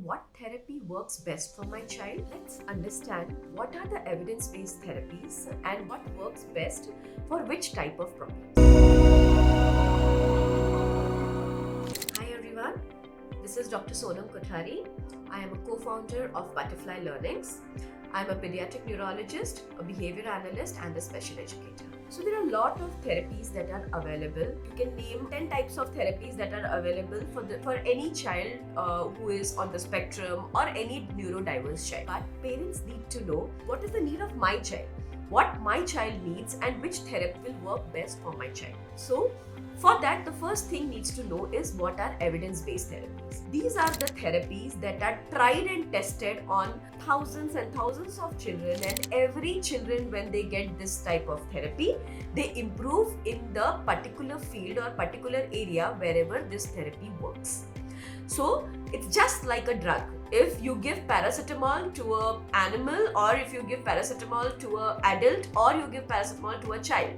what therapy works best for my child? Let's understand what are the evidence-based therapies and what works best for which type of problem. Hi everyone, this is Dr. Sonam Kothari. I am a co-founder of Butterfly Learnings. I'm a pediatric neurologist, a behavior analyst and a special educator. So there are a lot of therapies that are available. You can name 10 types of therapies that are available for any child who is on the spectrum or any neurodiverse child. But parents need to know what is the need of my child, what my child needs and which therapy will work best for my child. So for that, the first thing needs to know is what are evidence-based therapies. These are the therapies that are tried and tested on thousands and thousands of children, and every children when they get this type of therapy, they improve in the particular field or particular area wherever this therapy works. So it's just like a drug. If you give paracetamol to an animal, or if you give paracetamol to an adult, or you give paracetamol to a child,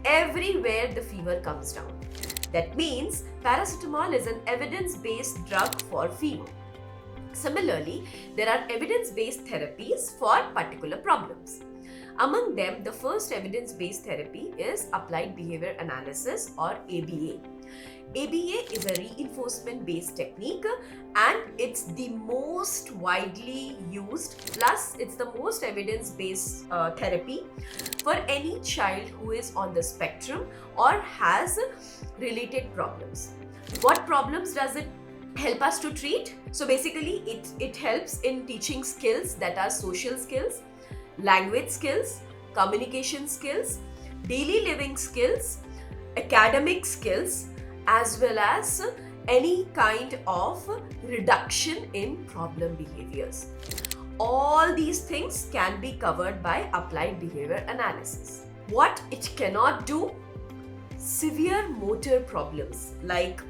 everywhere the fever comes down. That means paracetamol is an evidence-based drug for fever. Similarly, there are evidence-based therapies for particular problems. Among them, the first evidence-based therapy is applied behavior analysis or ABA. ABA is a reinforcement-based technique and it's the most widely used, plus it's the most evidence-based therapy for any child who is on the spectrum or has related problems. What problems does it help us to treat? So basically it helps in teaching skills that are social skills, language skills, communication skills, daily living skills, academic skills, as well as any kind of reduction in problem behaviors. All these things can be covered by applied behavior analysis. What it cannot do? Severe motor problems like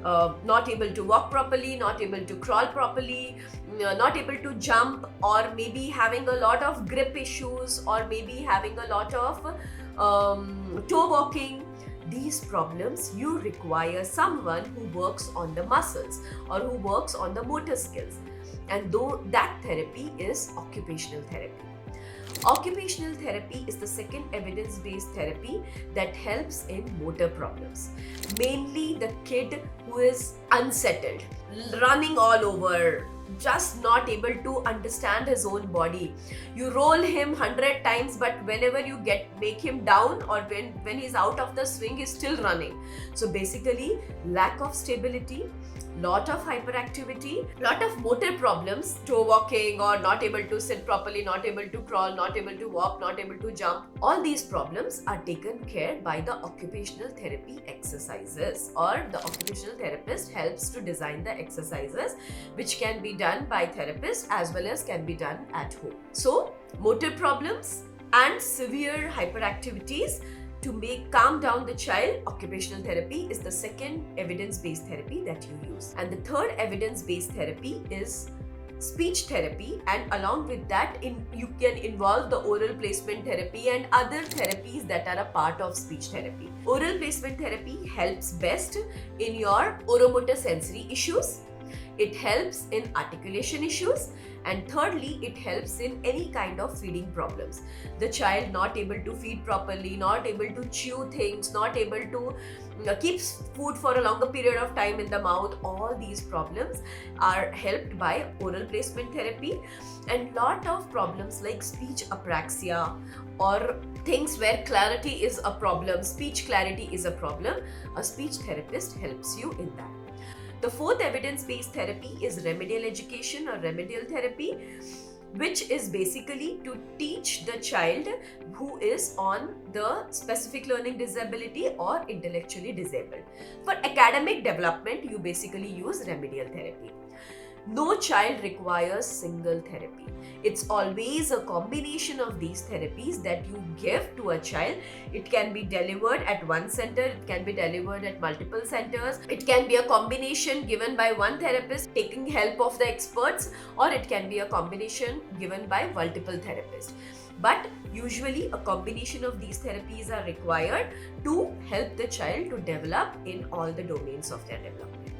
not able to walk properly, not able to crawl properly, not able to jump, or maybe having a lot of grip issues, or maybe having a lot of toe walking. These problems, you require someone who works on the muscles or who works on the motor skills. And though that therapy is occupational therapy. Occupational therapy is the second evidence-based therapy that helps in motor problems. Mainly the kid who is unsettled, running all over, just not able to understand his own body. You roll him 100 times, but whenever you make him down, or when he's out of the swing, he's still running. So basically, lack of stability, lot of hyperactivity, lot of motor problems, toe walking or not able to sit properly, not able to crawl, not able to walk, not able to jump. All these problems are taken care by the occupational therapy exercises, or the occupational therapist helps to design the exercises which can be done by therapists as well as can be done at home. So motor problems and severe hyperactivities, to calm down the child, occupational therapy is the second evidence-based therapy that you use. And the third evidence-based therapy is speech therapy, and along with that you can involve the oral placement therapy and other therapies that are a part of speech therapy. Oral placement therapy helps best in your oromotor sensory issues. It helps in articulation issues, and thirdly, it helps in any kind of feeding problems. The child not able to feed properly, not able to chew things, not able to keep food for a longer period of time in the mouth. All these problems are helped by oral placement therapy. And lot of problems like speech apraxia, or things where clarity is a problem, speech clarity is a problem, a speech therapist helps you in that. The fourth evidence-based therapy is remedial education or remedial therapy, which is basically to teach the child who is on the specific learning disability or intellectually disabled. For academic development, you basically use remedial therapy. No child requires single therapy. It's always a combination of these therapies that you give to a child. It can be delivered at one center, it can be delivered at multiple centers. It can be a combination given by one therapist taking help of the experts, or it can be a combination given by multiple therapists. But usually a combination of these therapies are required to help the child to develop in all the domains of their development.